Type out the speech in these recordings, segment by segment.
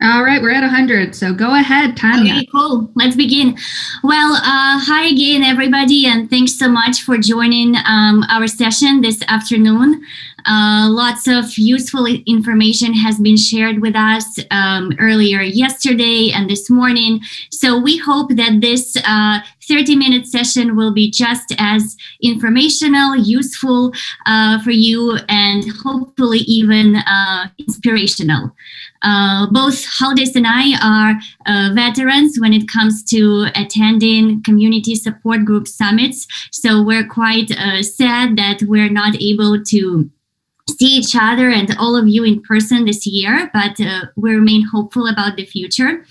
All right, we're at 100. So go ahead, Tanya. Okay, cool. Let's begin. Well, hi again, everybody, and thanks so much for joining our session this afternoon. Lots of useful information has been shared with us earlier yesterday and this morning. So we hope that this 30-minute session will be just as informational, useful for you, and hopefully even inspirational. Both Haldis and I are veterans when it comes to attending community support group summits. So we're quite sad that we're not able to see each other and all of you in person this year, but we remain hopeful about the future.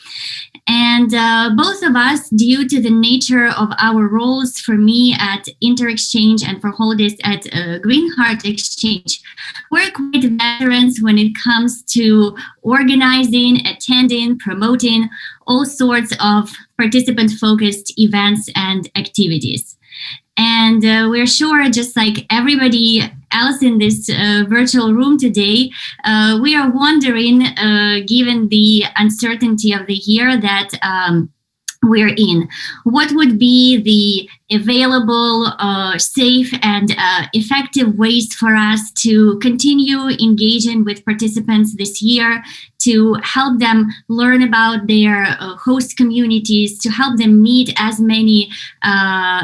And both of us, due to the nature of our roles, for me at InterExchange and for Haldis at Greenheart Exchange, we're quite veterans when it comes to organizing, attending, promoting all sorts of participant-focused events and activities. And we're sure, just like everybody else in this virtual room today, we are wondering, given the uncertainty of the year that we're in, what would be the available, safe and effective ways for us to continue engaging with participants this year, to help them learn about their host communities, to help them meet as many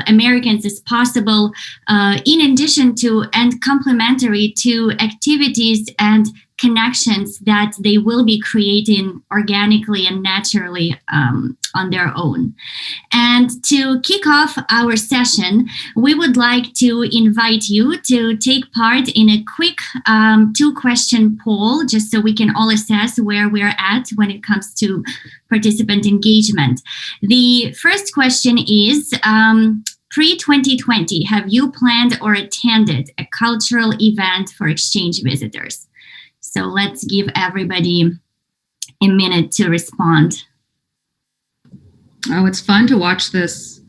Americans as possible, in addition to and complementary to activities and connections that they will be creating organically and naturally on their own. And to kick off our session, we would like to invite you to take part in a quick 2-question poll, just so we can all assess where we're at when it comes to participant engagement. The first question is, pre-2020, have you planned or attended a cultural event for exchange visitors? So let's give everybody a minute to respond. Oh, it's fun to watch this.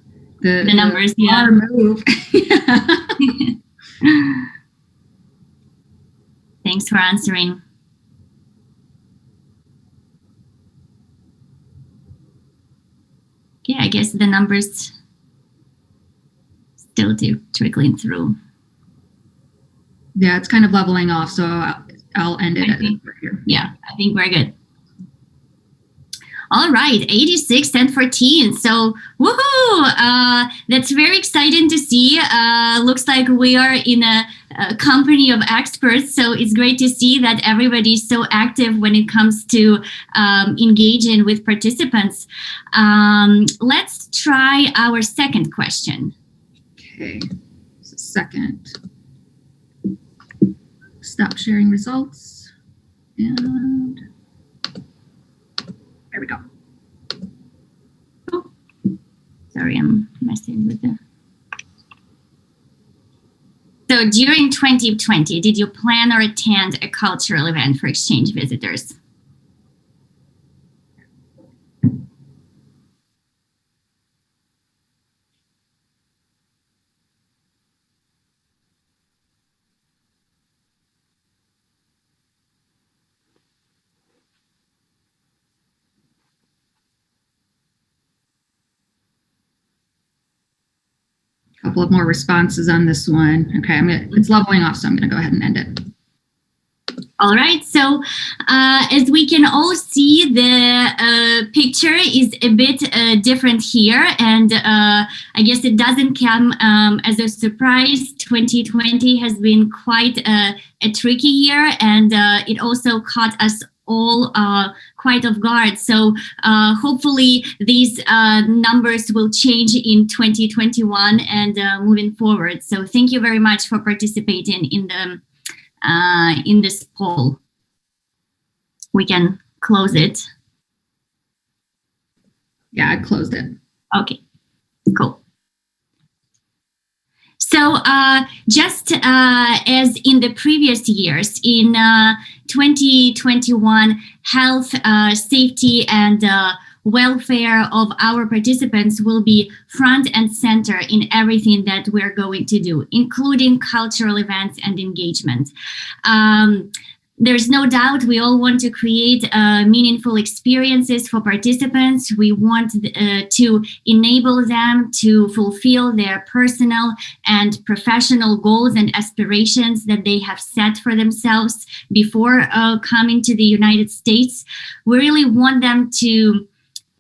The numbers, yeah. Move. Thanks for answering. Okay, I guess the numbers still trickling through. Yeah, it's kind of leveling off, so I'll end it here. Yeah, I think we're good. All right, 86 and 14. So, woohoo! That's very exciting to see. Looks like we are in a company of experts. So it's great to see that everybody is so active when it comes to engaging with participants. Let's try our second question. Okay, so second. Stop sharing results. And there we go. Oh, sorry, I'm messing with the... So during 2020, did you plan or attend a cultural event for exchange visitors? Couple of more responses on this one. Okay, it's leveling off, so I'm going to go ahead and end it. All right, so as we can all see, the picture is a bit different here, and I guess it doesn't come as a surprise. 2020 has been quite a tricky year, and it also caught us all quite off guard. So hopefully these numbers will change in 2021 and moving forward. So thank you very much for participating in this poll. We can close it. Yeah, I closed it. Okay, cool. So just as in the previous years, in 2021, health, safety, and welfare of our participants will be front and center in everything that we're going to do, including cultural events and engagement. there's no doubt we all want to create meaningful experiences for participants. We want to enable them to fulfill their personal and professional goals and aspirations that they have set for themselves before coming to the United States. We really want them to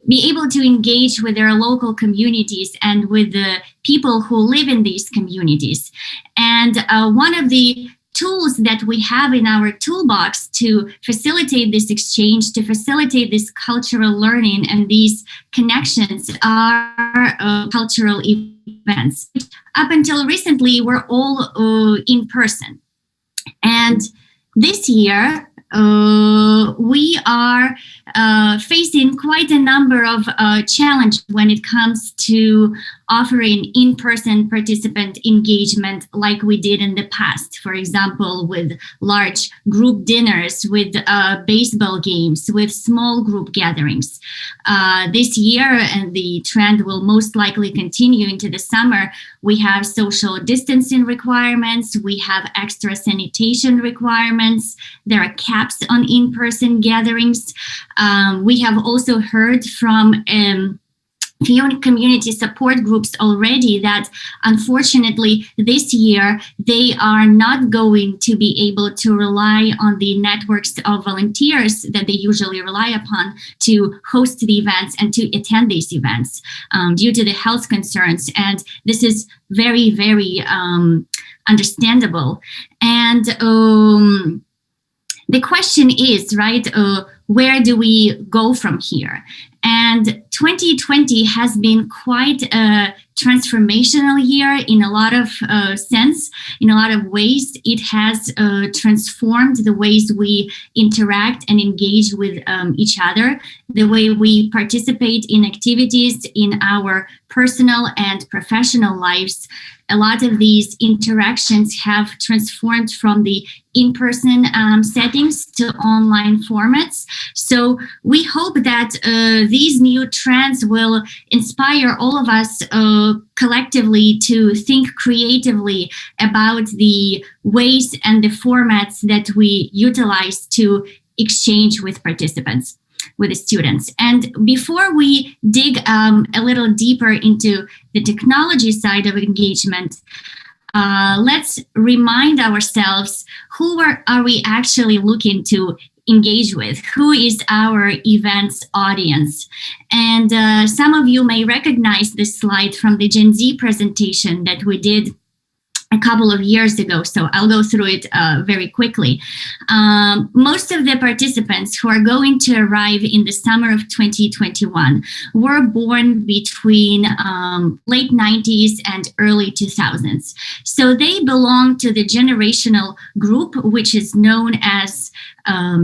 be able to engage with their local communities and with the people who live in these communities. And one of the tools that we have in our toolbox to facilitate this exchange, to facilitate this cultural learning and these connections are cultural events. Up until recently, were all in person. And this year, we are facing quite a number of challenges when it comes to offering in-person participant engagement like we did in the past. For example, with large group dinners, with baseball games, with small group gatherings. This year, and the trend will most likely continue into the summer, we have social distancing requirements, we have extra sanitation requirements, there are caps on in-person gatherings. We have also heard from few community support groups already that unfortunately this year they are not going to be able to rely on the networks of volunteers that they usually rely upon to host the events and to attend these events due to the health concerns. And this is very, very understandable. And the question is, right, where do we go from here? And 2020 has been quite a transformational year in a lot of sense, in a lot of ways. It has transformed the ways we interact and engage with each other, the way we participate in activities in our personal and professional lives. A lot of these interactions have transformed from the in-person settings to online formats. So we hope that these new trends will inspire all of us collectively to think creatively about the ways and the formats that we utilize to exchange with participants, with the students. And before we dig a little deeper into the technology side of engagement, let's remind ourselves, who are we actually looking to engage with? Who is our events audience? And some of you may recognize this slide from the Gen Z presentation that we did a couple of years ago, so I'll go through it very quickly. Most of the participants who are going to arrive in the summer of 2021 were born between late 90s and early 2000s. So they belong to the generational group, which is known as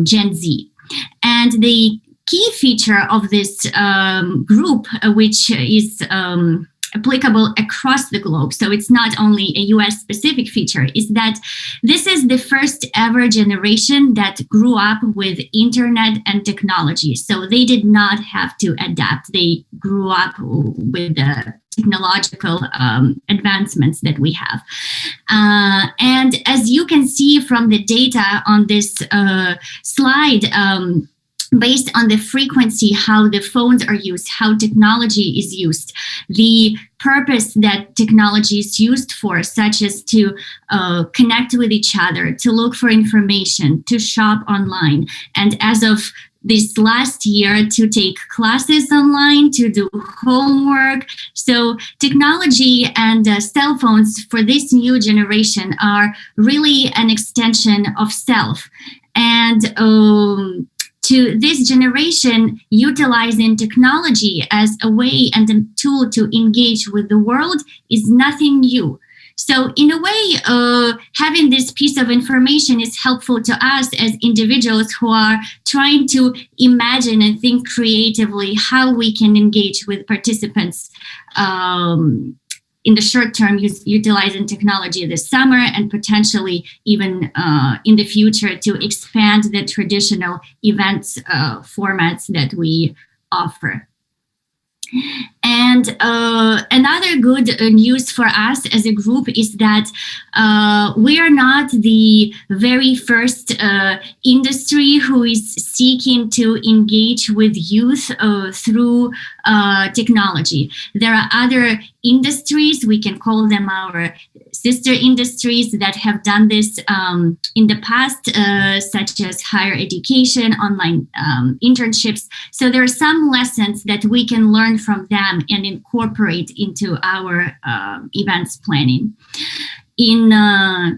Gen Z. And the key feature of this group, which is applicable across the globe, so it's not only a US specific feature, is that this is the first ever generation that grew up with internet and technology. So they did not have to adapt. They grew up with the technological advancements that we have. And as you can see from the data on this slide, based on the frequency, how the phones are used, how technology is used, the purpose that technology is used for, such as to connect with each other, to look for information, to shop online. And as of this last year, to take classes online, to do homework. So technology and cell phones for this new generation are really an extension of self. And to this generation, utilizing technology as a way and a tool to engage with the world is nothing new. So in a way, having this piece of information is helpful to us as individuals who are trying to imagine and think creatively how we can engage with participants in the short term, utilizing technology this summer and potentially even in the future to expand the traditional events formats that we offer. And another good news for us as a group is that we are not the very first industry who is seeking to engage with youth through technology. There are other industries, we can call them our sister industries, that have done this in the past, such as higher education, online internships. So there are some lessons that we can learn from them and incorporate into our events planning. In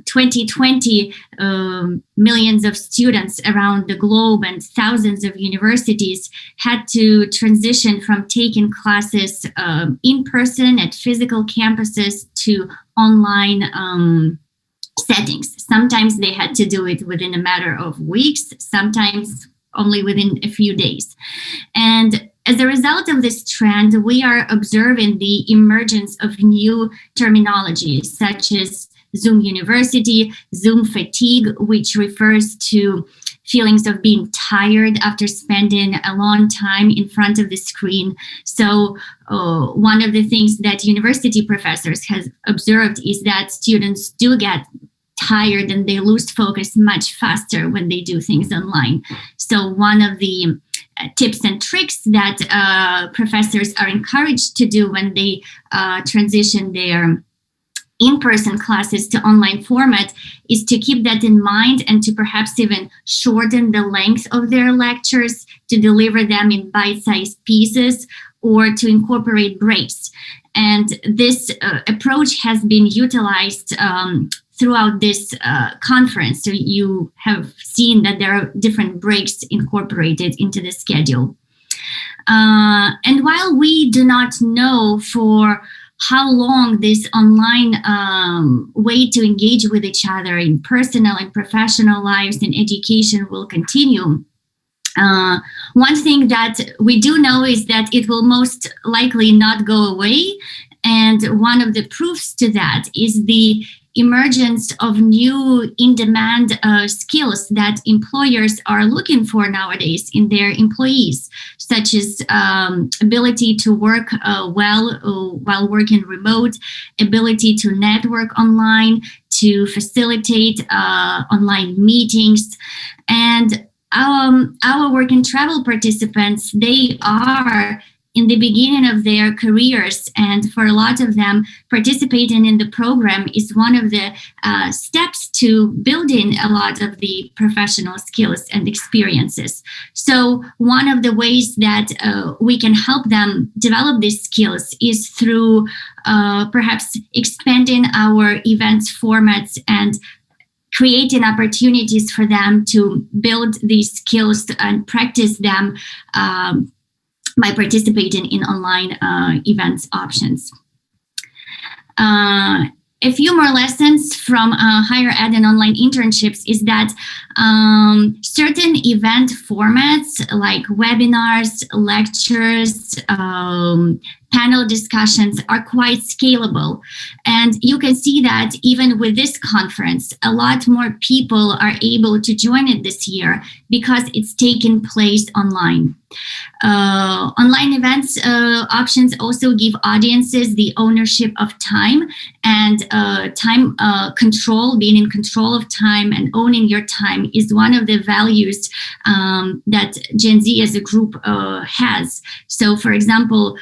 2020, millions of students around the globe and thousands of universities had to transition from taking classes in person at physical campuses to online settings. Sometimes they had to do it within a matter of weeks, sometimes only within a few days. And as a result of this trend, we are observing the emergence of new terminologies such as Zoom University, Zoom fatigue, which refers to feelings of being tired after spending a long time in front of the screen. So one of the things that university professors have observed is that students do get tired and they lose focus much faster when they do things online. So one of the tips and tricks that professors are encouraged to do when they transition their in-person classes to online format is to keep that in mind and to perhaps even shorten the length of their lectures, to deliver them in bite-sized pieces, or to incorporate breaks. And this approach has been utilized throughout this conference. So you have seen that there are different breaks incorporated into the schedule. And while we do not know for how long this online way to engage with each other in personal and professional lives and education will continue, one thing that we do know is that it will most likely not go away. And one of the proofs to that is the emergence of new in-demand skills that employers are looking for nowadays in their employees, such as ability to work well while working remote, ability to network online, to facilitate online meetings. And our work and travel participants, they are in the beginning of their careers, and for a lot of them, participating in the program is one of the steps to building a lot of the professional skills and experiences. So one of the ways that we can help them develop these skills is through perhaps expanding our events formats and creating opportunities for them to build these skills and practice them by participating in online events options. A few more lessons from higher ed and online internships is that certain event formats like webinars, lectures, panel discussions are quite scalable. And you can see that even with this conference, a lot more people are able to join it this year because it's taking place online. Online events options also give audiences the ownership of time and time control. Being in control of time and owning your time is one of the values that Gen Z as a group has. So, for example,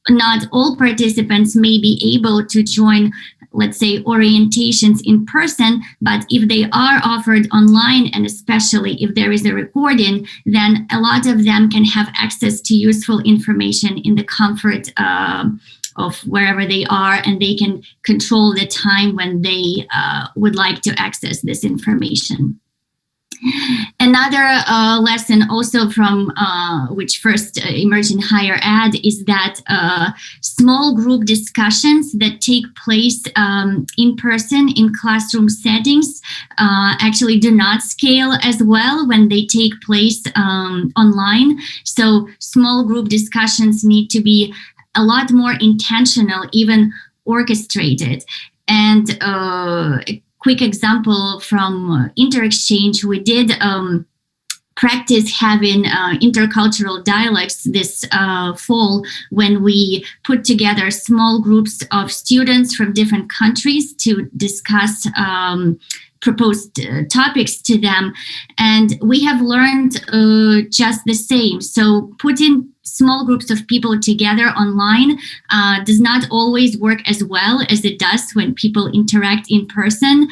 not all participants may be able to join, let's say, orientations in person, but if they are offered online, and especially if there is a recording, then a lot of them can have access to useful information in the comfort of wherever they are, and they can control the time when they would like to access this information. Another lesson also from which first emerged in higher ed is that small group discussions that take place in person in classroom settings actually do not scale as well when they take place online. So small group discussions need to be a lot more intentional, even orchestrated. And quick example from InterExchange, we did practice having intercultural dialogues this fall, when we put together small groups of students from different countries to discuss proposed topics to them. And we have learned just the same. So putting small groups of people together online does not always work as well as it does when people interact in person,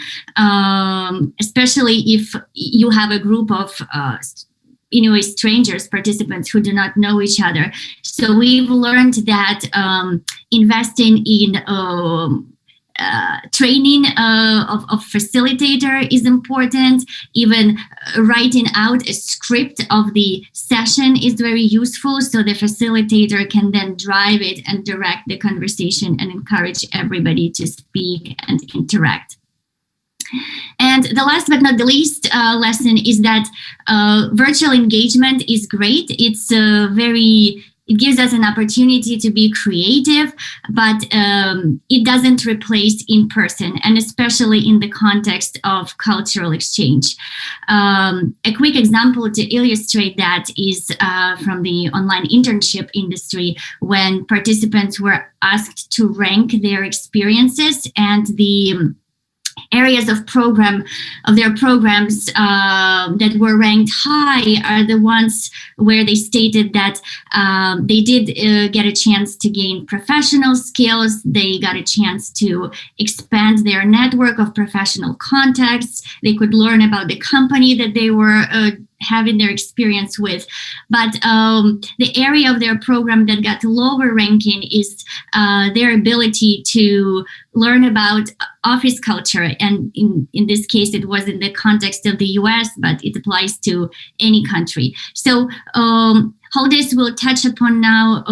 especially if you have a group of strangers, participants who do not know each other. So we've learned that investing in training of facilitator is important. Even writing out a script of the session is very useful, so the facilitator can then drive it and direct the conversation and encourage everybody to speak and interact. And the last but not the least lesson is that virtual engagement is great. It gives us an opportunity to be creative, but it doesn't replace in person, and especially in the context of cultural exchange. A quick example to illustrate that is from the online internship industry, when participants were asked to rank their experiences, and the areas of their programs that were ranked high are the ones where they stated that they did get a chance to gain professional skills, they got a chance to expand their network of professional contacts, they could learn about the company that they were having their experience with. But the area of their program that got lower ranking is their ability to learn about office culture. And in this case, it was in the context of the US, but it applies to any country. So Holdis will touch upon now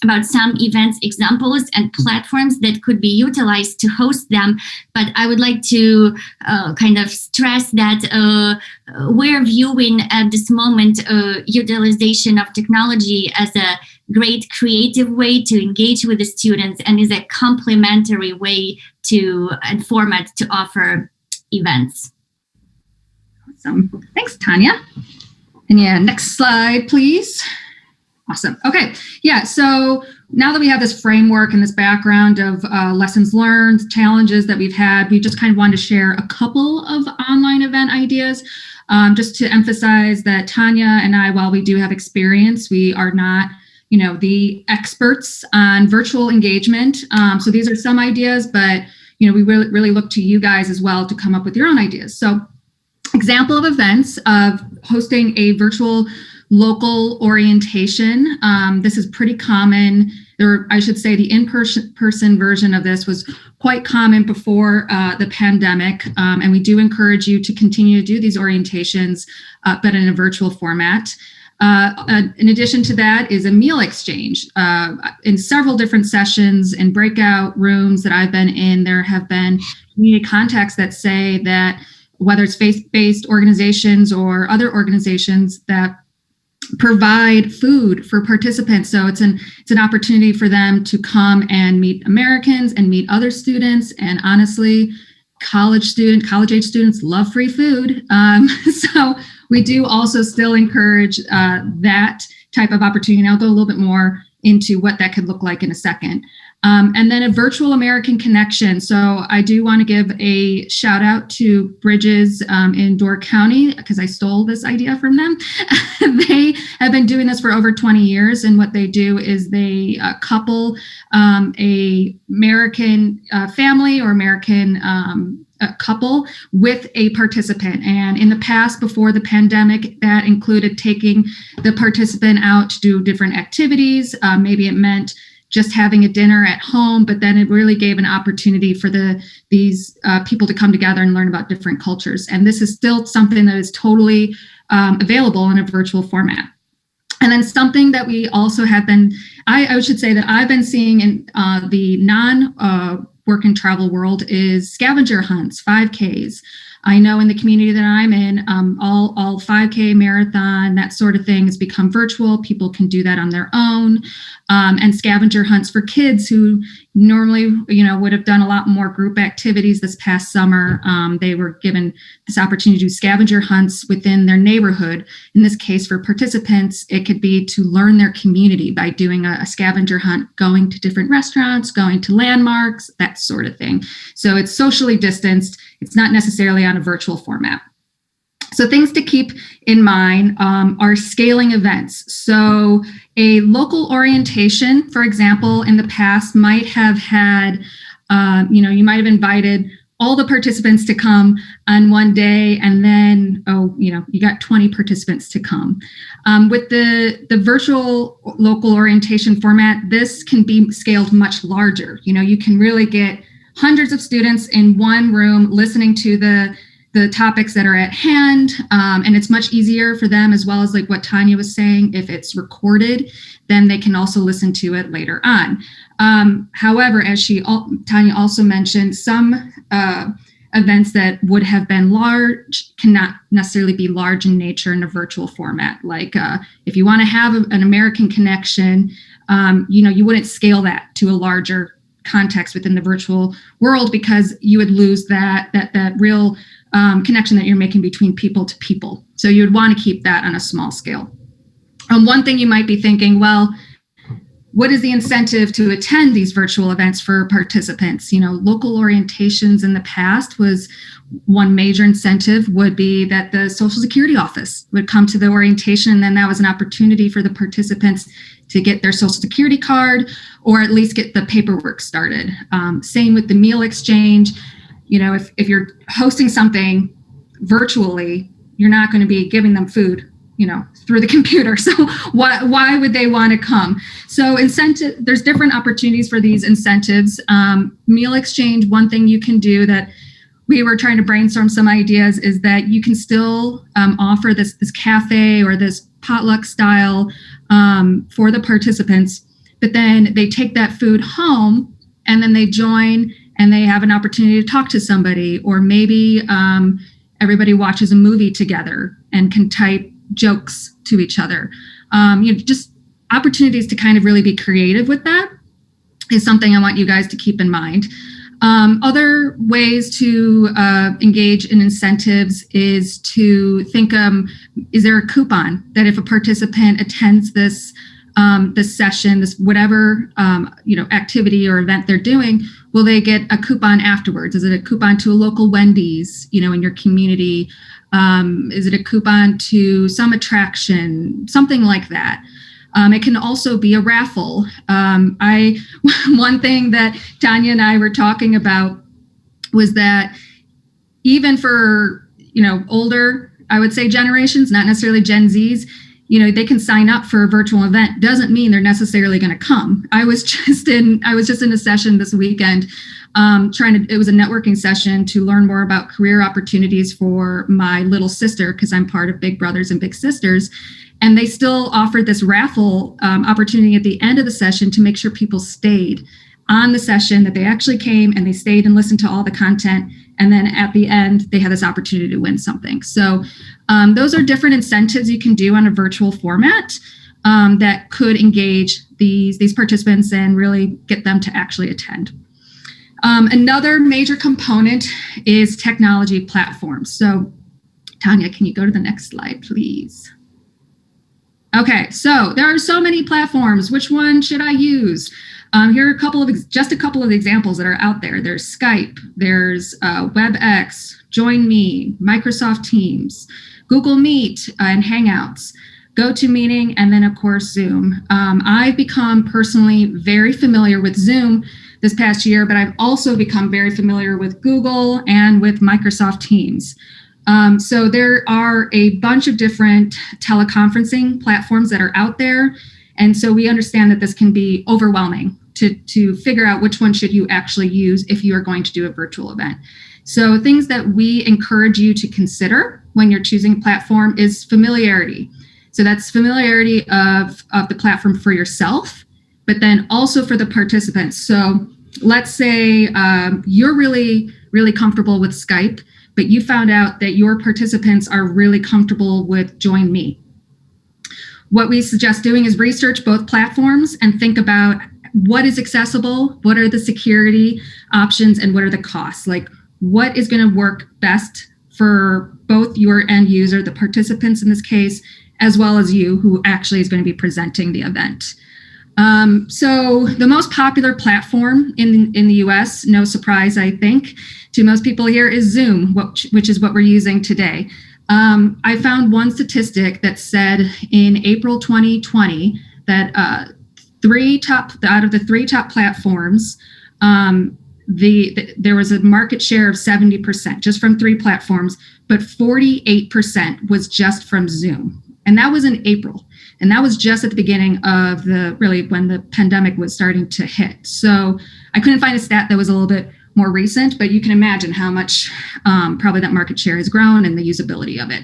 about some events examples and platforms that could be utilized to host them. But I would like to kind of stress that we're viewing at this moment utilization of technology as a great creative way to engage with the students, and is a complementary way to and format to offer events. Awesome. Thanks, Tanya. And yeah, next slide, please. Awesome. Okay. Yeah. So now that we have this framework and this background of lessons learned, challenges that we've had, we just kind of wanted to share a couple of online event ideas, just to emphasize that Tanya and I, while we do have experience, we are not, the experts on virtual engagement. So these are some ideas, but, we really look to you guys as well to come up with your own ideas. So example of events of hosting a virtual local orientation. This is pretty common. I should say the in-person version of this was quite common before the pandemic. And we do encourage you to continue to do these orientations, but in a virtual format. In addition to that is a meal exchange. In several different sessions and breakout rooms that I've been in, there have been community contacts that say that whether it's faith-based organizations or other organizations that provide food for participants. So it's an opportunity for them to come and meet Americans and meet other students. And honestly, college age students love free food. So we do also still encourage that type of opportunity. And I'll go a little bit more into what that could look like in a second. And then a virtual American connection. So I do want to give a shout out to Bridges in Door County, because I stole this idea from them. They have been doing this for over 20 years. And what they do is they couple a American family or American couple with a participant. And in the past, before the pandemic, that included taking the participant out to do different activities. Maybe it meant just having a dinner at home, but then it really gave an opportunity for these people to come together and learn about different cultures. And this is still something that is totally available in a virtual format. And then something that we also have been, I should say that I've been seeing in the work and travel world is scavenger hunts, 5Ks. I know in the community that I'm in, all 5K marathon, that sort of thing has become virtual. People can do that on their own. And scavenger hunts for kids who normally, would have done a lot more group activities this past summer. They were given this opportunity to do scavenger hunts within their neighborhood. In this case, for participants, it could be to learn their community by doing a scavenger hunt, going to different restaurants, going to landmarks, that sort of thing. So it's socially distanced. It's not necessarily on a virtual format. So things to keep in mind are scaling events. So a local orientation, for example, in the past might have had, you might have invited all the participants to come on one day, and then, you got 20 participants to come. With the virtual local orientation format, this can be scaled much larger. You can really get hundreds of students in one room listening to the topics that are at hand, and it's much easier for them, as well as like what Tanya was saying, if it's recorded, then they can also listen to it later on. However, as Tanya also mentioned, some events that would have been large cannot necessarily be large in nature in a virtual format. Like if you want to have an American connection, you wouldn't scale that to a larger context within the virtual world, because you would lose that real connection that you're making between people to people. So you would want to keep that on a small scale. One thing you might be thinking, well, what is the incentive to attend these virtual events for participants? Local orientations in the past was one major incentive would be that the Social Security office would come to the orientation, and then that was an opportunity for the participants to get their Social Security card, or at least get the paperwork started. Same with the meal exchange. If you're hosting something virtually, you're not going to be giving them food, through the computer. So why would they want to come? So there's different opportunities for these incentives. Meal exchange, one thing you can do that we were trying to brainstorm some ideas is that you can still offer this cafe or this potluck style for the participants, but then they take that food home and then they join and they have an opportunity to talk to somebody, or maybe everybody watches a movie together and can type jokes to each other. Just opportunities to kind of really be creative with that is something I want you guys to keep in mind. Other ways to engage in incentives is to think, is there a coupon that if a participant attends this session, this whatever activity or event they're doing, will they get a coupon afterwards? Is it a coupon to a local Wendy's, in your community? Is it a coupon to some attraction, something like that? It can also be a raffle. One thing that Tanya and I were talking about was that even for, older, I would say generations, not necessarily Gen Zs, they can sign up for a virtual event. Doesn't mean they're necessarily going to come. I was just in a session this weekend, it was a networking session to learn more about career opportunities for my little sister, because I'm part of Big Brothers and Big Sisters. And they still offered this raffle opportunity at the end of the session to make sure people stayed on the session, that they actually came and they stayed and listened to all the content. And then at the end, they had this opportunity to win something. So those are different incentives you can do on a virtual format that could engage these participants and really get them to actually attend. Another major component is technology platforms. So Tanya, can you go to the next slide, please? Okay, so there are so many platforms. Which one should I use? Here are just a couple of examples that are out there. There's Skype, there's WebEx, Join Me, Microsoft Teams, Google Meet and Hangouts, GoToMeeting, and then of course Zoom. I've become personally very familiar with Zoom this past year, but I've also become very familiar with Google and with Microsoft Teams. So there are a bunch of different teleconferencing platforms that are out there. And so we understand that this can be overwhelming to figure out which one should you actually use if you are going to do a virtual event. So things that we encourage you to consider when you're choosing a platform is familiarity. So that's familiarity of the platform for yourself, but then also for the participants. So let's say you're really, really comfortable with Skype, but you found out that your participants are really comfortable with Join Me. What we suggest doing is research both platforms and think about what is accessible, what are the security options, and what are the costs. Like, what is going to work best for both your end user, the participants in this case, as well as you, who actually is going to be presenting the event. So the most popular platform in the US, no surprise, I think, to most people here, is Zoom, which is what we're using today. I found one statistic that said in April 2020 that out of the three top platforms, there was a market share of 70% just from three platforms, but 48% was just from Zoom. And that was in April. And that was just at the beginning of when the pandemic was starting to hit. So I couldn't find a stat that was a little bit more recent, but you can imagine how much probably that market share has grown and the usability of it.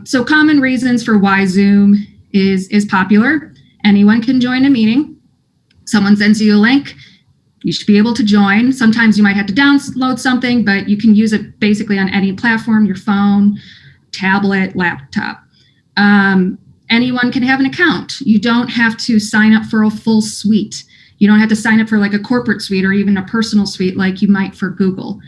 So common reasons for why Zoom is popular. Anyone can join a meeting. Someone sends you a link. You should be able to join. Sometimes you might have to download something, but you can use it basically on any platform, your phone, tablet, laptop. Anyone can have an account. You don't have to sign up for a full suite. You don't have to sign up for like a corporate suite or even a personal suite like you might for Google.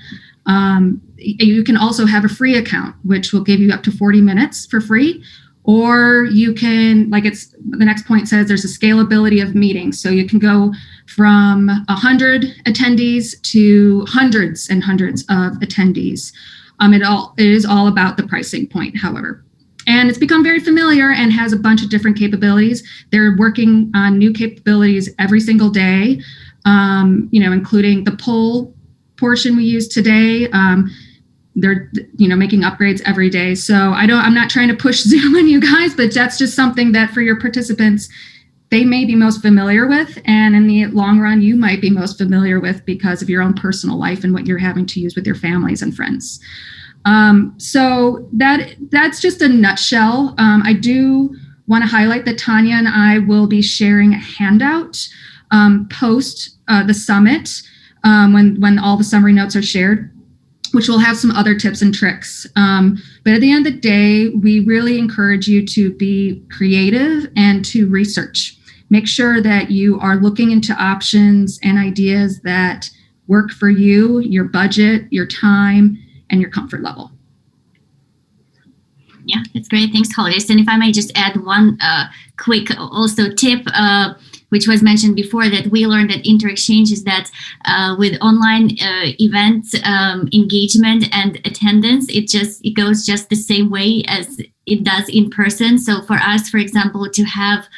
You can also have a free account, which will give you up to 40 minutes for free. Or you can, the next point says, there's a scalability of meetings. So you can go from 100 attendees to hundreds and hundreds of attendees. It is all about the pricing point, however. And it's become very familiar and has a bunch of different capabilities. They're working on new capabilities every single day, including the poll portion we use today. They're making upgrades every day. So I'm not trying to push Zoom on you guys, but that's just something that for your participants, they may be most familiar with. And in the long run, you might be most familiar with because of your own personal life and what you're having to use with your families and friends. So that's just a nutshell. I do want to highlight that Tanya and I will be sharing a handout post the summit when all the summary notes are shared, which will have some other tips and tricks. But at the end of the day, we really encourage you to be creative and to research. Make sure that you are looking into options and ideas that work for you, your budget, your time, and your comfort level. Yeah, that's great. Thanks, Holidays. And if I may just add one quick also tip, which was mentioned before, that we learned at InterExchange is that with online events, engagement and attendance, it goes just the same way as it does in person. So for us, for example, to have,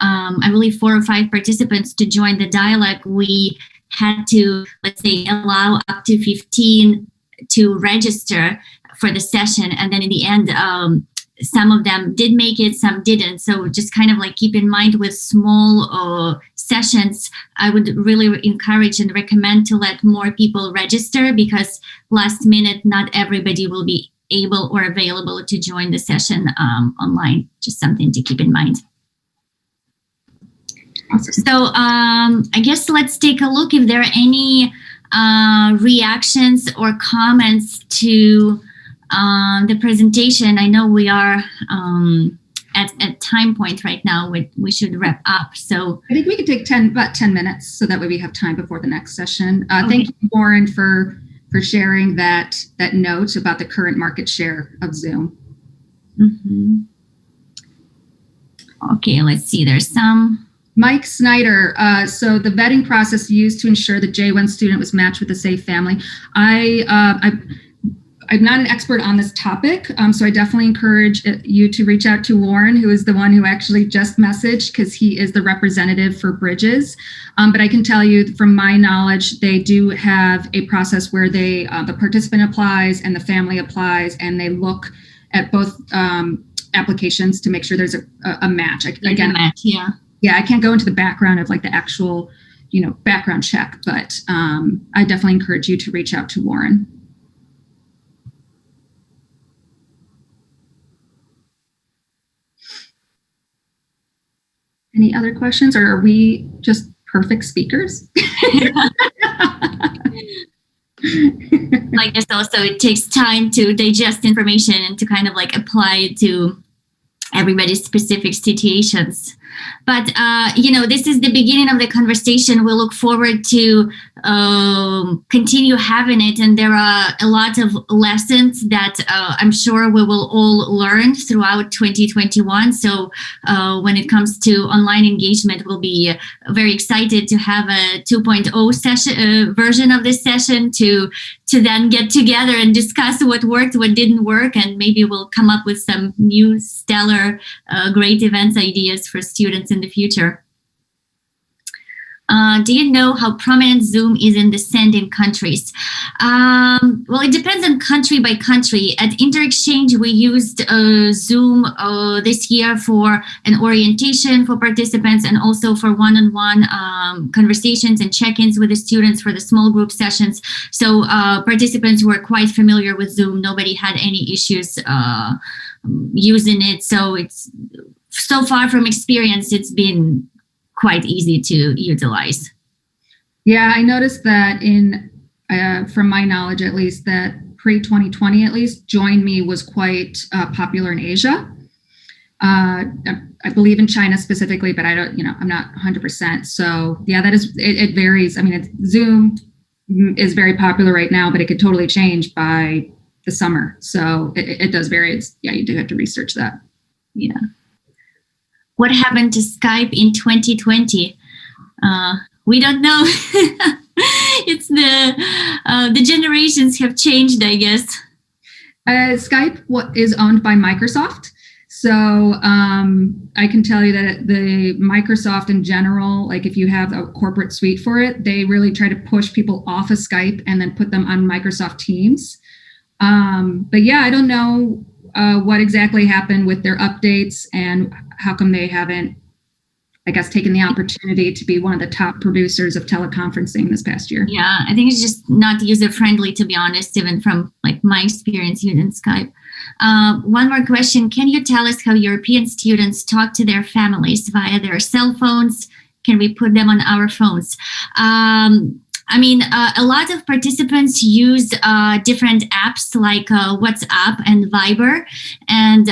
I believe 4 or 5 participants to join the dialogue, we had to, let's say, allow up to 15 to register for the session, and then in the end some of them did make it, some didn't. So just kind of like keep in mind with small sessions, I would really encourage and recommend to let more people register, because last minute not everybody will be able or available to join the session online. Just something to keep in mind. So I guess let's take a look if there are any reactions or comments to the presentation. I know we are at time point right now. We should wrap up. So I think we could take about 10 minutes, so that way we have time before the next session. Okay. Thank you, Warren, for sharing that note about the current market share of Zoom. Mm-hmm. Okay, let's see. There's some. Mike Snyder, so the vetting process used to ensure the J1 student was matched with a safe family. I'm not an expert on this topic, so I definitely encourage you to reach out to Warren, who is the one who actually just messaged, because he is the representative for Bridges. But I can tell you from my knowledge, they do have a process where the participant applies and the family applies, and they look at both applications to make sure there's a match. Again, a match, yeah. Yeah, I can't go into the background of like the actual, background check, but I definitely encourage you to reach out to Warren. Any other questions, or are we just perfect speakers? I guess also it takes time to digest information and to kind of like apply it to everybody's specific situations. But, this is the beginning of the conversation. We look forward to continue having it. And there are a lot of lessons that I'm sure we will all learn throughout 2021. So when it comes to online engagement, we'll be very excited to have a 2.0 session version of this session to then get together and discuss what worked, what didn't work, and maybe we'll come up with some new stellar, great events ideas for students in the future. Do you know how prominent Zoom is in descending countries? Well, it depends on country by country. At InterExchange, we used Zoom this year for an orientation for participants and also for one-on-one conversations and check-ins with the students for the small group sessions. So participants were quite familiar with Zoom. Nobody had any issues using it. So far from experience, it's been quite easy to utilize. Yeah, I noticed that from my knowledge at least, that pre-2020 at least, Join Me was quite popular in Asia. I believe in China specifically, but I don't, I'm not 100%. So yeah, it varies. I mean, Zoom is very popular right now, but it could totally change by the summer. So it does vary. You do have to research that. Yeah. What happened to Skype in 2020? We don't know. It's the generations have changed, I guess. Skype is owned by Microsoft. So I can tell you that the Microsoft in general, like if you have a corporate suite for it, they really try to push people off of Skype and then put them on Microsoft Teams. But yeah, I don't know what exactly happened with their updates and how come they haven't, I guess, taken the opportunity to be one of the top producers of teleconferencing this past year. Yeah, I think it's just not user friendly, to be honest, even from like my experience using Skype. One more question. Can you tell us how European students talk to their families via their cell phones? Can we put them on our phones? A lot of participants use different apps like WhatsApp and Viber and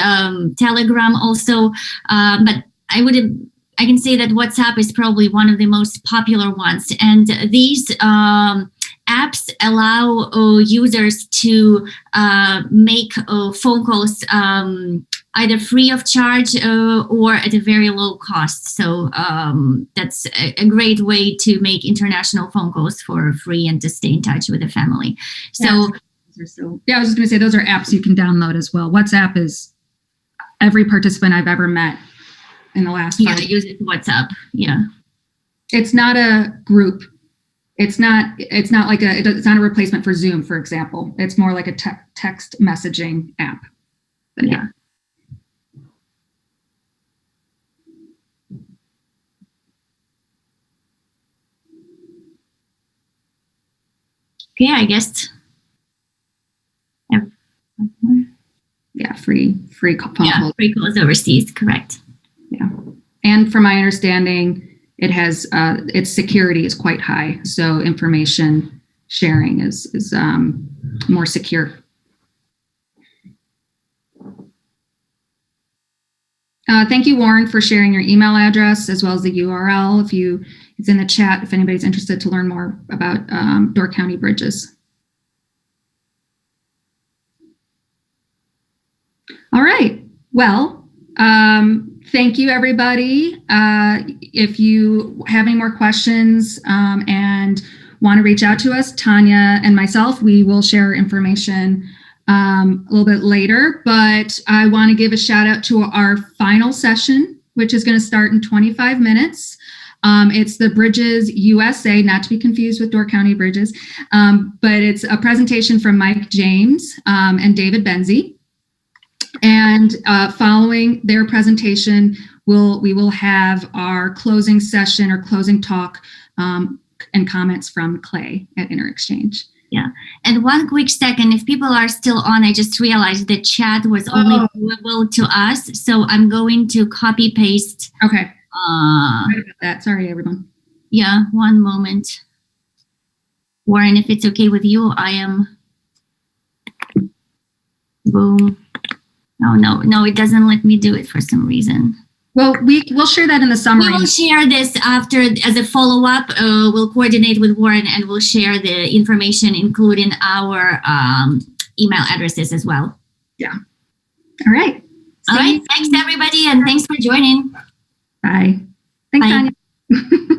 Telegram also. But I can say that WhatsApp is probably one of the most popular ones. And these apps allow users to make phone calls either free of charge or at a very low cost. So that's a great way to make international phone calls for free and to stay in touch with the family. So I was just going to say those are apps you can download as well. WhatsApp is every participant I've ever met in the last 5 years. Use WhatsApp. Yeah. It's not a group. It's not like it's not a replacement for Zoom, for example. It's more like a text messaging app. But yeah. Okay, I guess. Yeah, free phone calls. Free calls overseas, correct. Yeah, and from my understanding, it has its security is quite high, so information sharing is more secure. Thank you, Warren, for sharing your email address as well as the URL. It's in the chat if anybody's interested to learn more about Door County bridges. All right. Well, thank you, everybody. If you have any more questions and want to reach out to us, Tanya and myself, we will share information a little bit later. But I want to give a shout out to our final session, which is going to start in 25 minutes. It's the Bridges USA, not to be confused with Door County Bridges, but it's a presentation from Mike James and David Benzie. And following their presentation, we will have our closing session or closing talk and comments from Clay at InterExchange. Yeah. And one quick second, if people are still on, I just realized the chat was only viewable to us. So I'm going to copy paste. Okay. Right about that. Sorry, everyone. Yeah, one moment. Warren, if it's okay with you, I am Boom. Oh, no, it doesn't let me do it for some reason. Well, we'll share that in the summary. We will share this after as a follow-up. We'll coordinate with Warren and we'll share the information, including our email addresses as well. Yeah. All right. All right. Thanks, everybody, and thanks for joining. Bye. Thanks, Bye. Tanya.